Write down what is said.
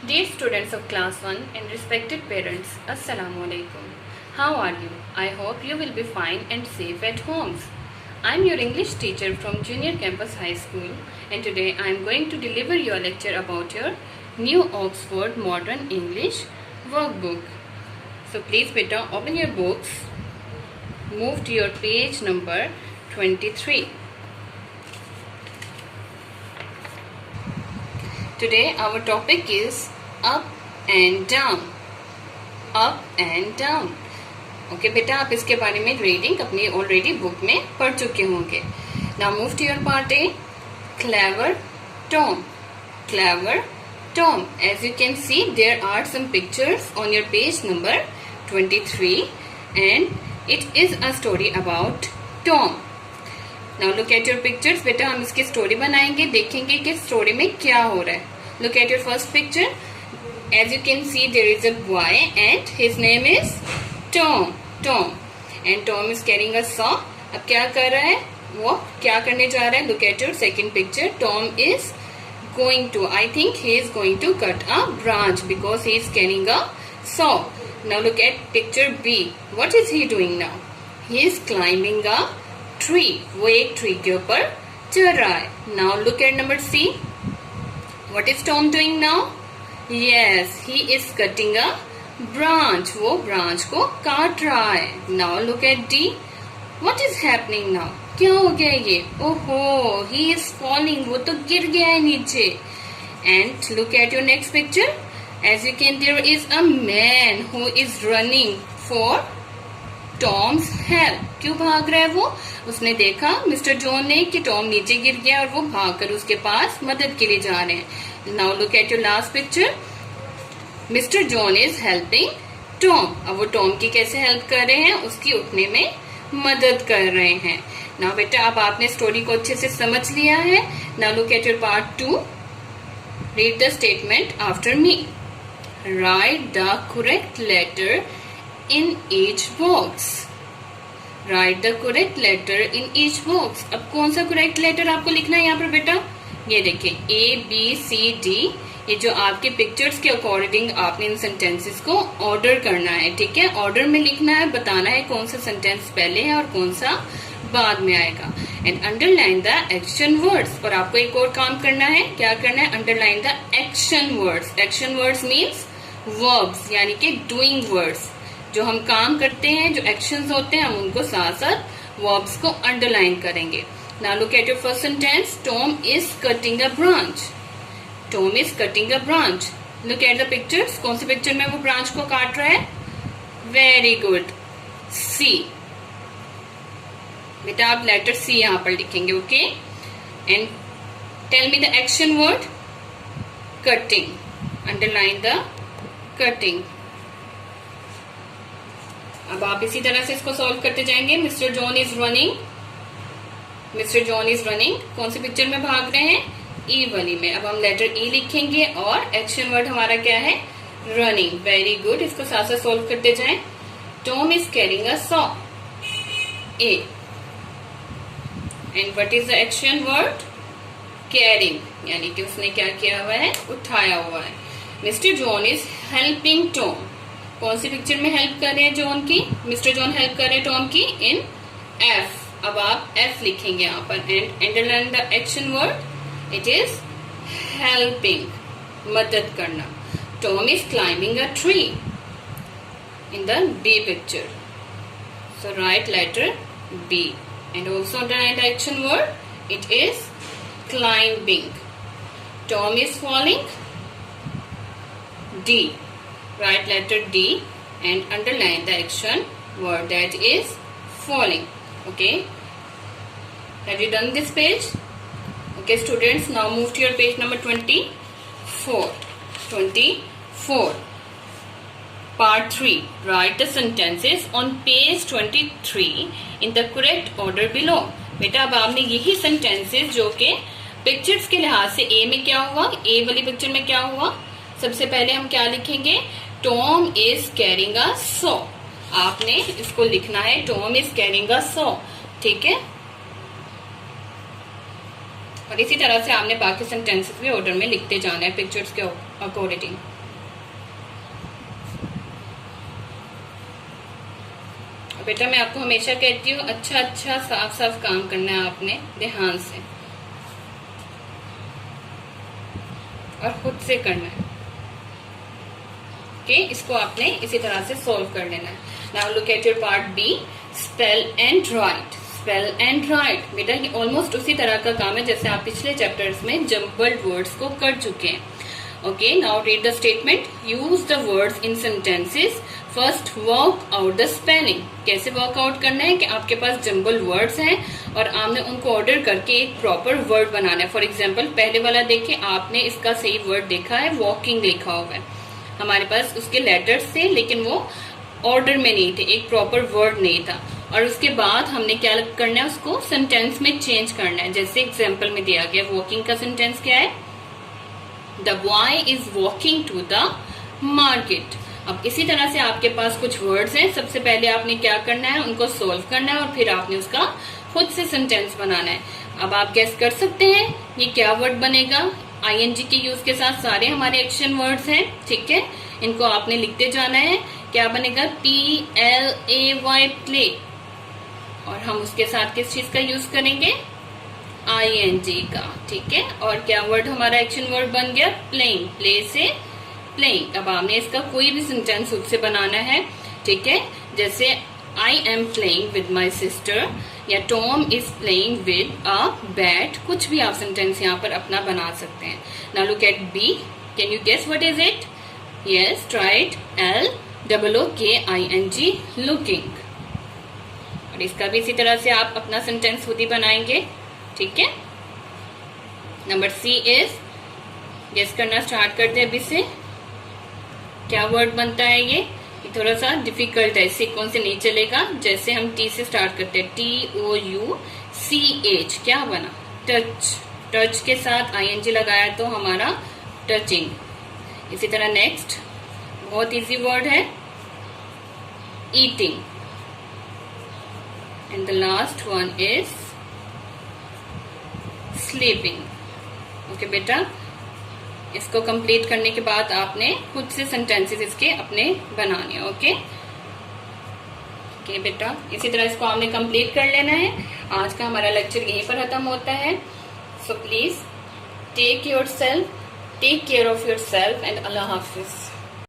Dear students of class 1 and respected parents, Assalamu alaikum. How are you? I hope you will be fine and safe at homes. I am your English teacher from Junior Campus High School, and today I am going to deliver your lecture about your new Oxford Modern English workbook. So please beta, open your books, move to your page number 23. Today our topic is up and down. Up and down. Okay बेटा, आप इसके बारे में reading अपनी already book में पढ़ चुके होंगे. Now move to your part A. Clever Tom. Clever Tom. As you can see, there are some pictures on your page number 23 and it is a story about Tom. Now look at your pictures. बेटा हम इसकी story बनाएंगे, देखेंगे कि story में क्या हो रहा है. Look at your first picture. As you can see, there is a boy and his name is Tom. Tom. And Tom is carrying a saw. अब क्या कर रहा है, वो क्या करने जा रहा है. Look at your second picture. Tom is going to, I think he is going to cut a branch because he is carrying a saw. Now look at picture B. What is he doing now? He is climbing a tree. वो एक tree के ऊपर चढ़ रहा है. Now look at number C. What is Tom doing now? Yes, he is cutting a branch. वो branch को काट रहा है. Now look at D. What is happening now? क्या हो गया ये? ओहो, he is falling. वो तो गिर गया है नीचे. And look at your next picture. As you can, there is a man who is running for Tom's help. क्यों भाग रहा है वो? उसने देखा मिस्टर जॉन ने कि टॉम नीचे गिर गया और वो भागकर उसके पास मदद के लिए जा रहे हैं. Now look at your last picture. Mister John is helping Tom. अब वो टॉम की कैसे हेल्प कर रहे हैं? उसकी उठने में मदद कर रहे हैं. नाउ बेटा, अब आपने स्टोरी को अच्छे से समझ लिया है. Now look at your part 2. Read the statement after me. Write the correct letter in each box. Write the correct letter in each box. अब कौन सा correct letter आपको लिखना है यहाँ पर बेटा? ये देखिए A, B, C, D. ये जो आपके पिक्चर्स के अकॉर्डिंग आपने इन सेंटेंसेस को ऑर्डर करना है. ठीक है, ऑर्डर में लिखना है, बताना है कौन सा सेंटेंस पहले है और कौन सा बाद में आएगा. And underline the action words. और आपको एक और काम करना है. क्या करना है? Underline the action words. Action words means verbs, यानी कि डूइंग वर्ड्स. जो हम काम करते हैं, जो एक्शंस होते हैं, हम उनको साथ साथ वर्ब्स को अंडरलाइन करेंगे. Now look at your first sentence. Tom is cutting a branch. Tom is cutting a branch. Look at the pictures. कौन सी पिक्चर में वो ब्रांच को काट रहा है? Very good, C. बेटा आप लेटर सी यहां पर लिखेंगे. Okay, and tell me the action word. Cutting. Underline the cutting. अब आप इसी तरह से इसको सॉल्व करते जाएंगे. Mister John is running. Mister John is running कौन सी पिक्चर में भाग रहे हैं? ई वाली में. अब हम लेटर ई लिखेंगे और एक्शन वर्ड हमारा क्या है? रनिंग. वेरी गुड, इसको साथ साथ सॉल्व करते जाएं. Tom is carrying a saw. A. And what is the action word? Carrying, यानी कि उसने क्या किया हुआ है? उठाया हुआ है. Mister John is helping Tom. कौन सी पिक्चर में हेल्प कर रहे हैं जॉन की? मिस्टर जॉन हेल्प कर रहे हैं टॉम की इन एफ. अब आप एफ लिखेंगे यहाँ पर. And underline the action word. It is helping, मदद करना. Tom is climbing a tree in the B picture. So write letter B and also underline the action word. It is climbing. Tom is falling. D. Write letter D and underline the action word, that is falling. Okay, have you done this page? Okay students, now move to your page number 24. 24. Part 3. Write the sentences on page 23 in the correct order below. बेटा अब आपने यही sentences जो कि pictures के लिहाज से A में क्या हुआ, A वाली पिक्चर में क्या हुआ, सबसे पहले हम क्या लिखेंगे? Tom is carrying a saw. आपने इसको लिखना है Tom is carrying a saw. ठीक है, और इसी तरह से आपने बाकी सेंटेंसेस भी ऑर्डर में लिखते जाना है पिक्चर्स के अकॉर्डिंग। बेटा मैं आपको हमेशा कहती हूँ अच्छा अच्छा साफ साफ काम करना है आपने ध्यान से और खुद से करना है। ओके, इसको आपने इसी तरह से सॉल्व कर लेना है। Now look at your part B, spell and write. Spell and write बेटा ये ऑलमोस्ट उसी तरह का काम है जैसे आप पिछले चैप्टर्स में जम्बल्ड वर्ड्स को कर चुके हैं। Okay, now read the statement, use the words in sentences, first work out the spelling. कैसे वर्क आउट करना है कि आपके पास जम्बल वर्ड्स हैं और आपने उनको ऑर्डर करके एक प्रॉपर वर्ड बनाना है। फॉर एग्जाम्पल पहले वाला देखें, आपने इसका सही वर्ड देखा है, वॉकिंग लिखा हुआ है हमारे पास उसके लेटर्स थे लेकिन वो ऑर्डर में नहीं थे, एक प्रॉपर वर्ड नहीं था। और उसके बाद हमने क्या करना है, उसको सेंटेंस में चेंज करना है। जैसे एग्जाम्पल में दिया गया वॉकिंग का सेंटेंस क्या है, the boy is walking to the market. अब इसी तरह से आपके पास कुछ वर्ड्स हैं, सबसे पहले आपने क्या करना है, उनको सोल्व करना है और फिर आपने उसका खुद से सेंटेंस बनाना है। अब आप गेस कर सकते हैं ये क्या वर्ड बनेगा। आईएनजी के यूज के साथ सारे हमारे एक्शन वर्ड्स हैं, ठीक है, इनको आपने लिखते जाना है। क्या बनेगा, PLAY, प्ले। और हम उसके साथ किस चीज का यूज करेंगे, ING का, ठीक है। और क्या वर्ड हमारा एक्शन वर्ड बन गया, प्लेइंग, प्ले से प्लेइंग। अब आपने इसका कोई भी सेंटेंस खुद से बनाना है, ठीक है। जैसे I am playing with my sister या Tom is playing with a bat, कुछ भी आप सेंटेंस यहाँ पर अपना बना सकते हैं। Now look at B, can you guess what is it, yes try it, LOOKING, looking. और इसका भी इसी तरह से आप अपना सेंटेंस खुद ही बनाएंगे, ठीक है। नंबर सी इज, गेस करना स्टार्ट करते हैं अभी से, क्या वर्ड बनता है ये थोड़ा सा डिफिकल्ट है, सीक्वेंस से नहीं चलेगा। जैसे हम टी से स्टार्ट करते हैं, TOUCH, क्या बना, टच। टच के साथ ING लगाया तो हमारा टचिंग। इसी तरह नेक्स्ट बहुत इजी वर्ड है, eating. And the last one is sleeping. Okay बेटा, इसको कंप्लीट करने के बाद आपने खुद से सेंटेंसेस इसके अपने बनाने, ओके। ओके बेटा, इसी तरह इसको आपने कंप्लीट कर लेना है। आज का हमारा लेक्चर यहीं पर खत्म होता है। So please take care of yourself and अल्लाह हाफिज।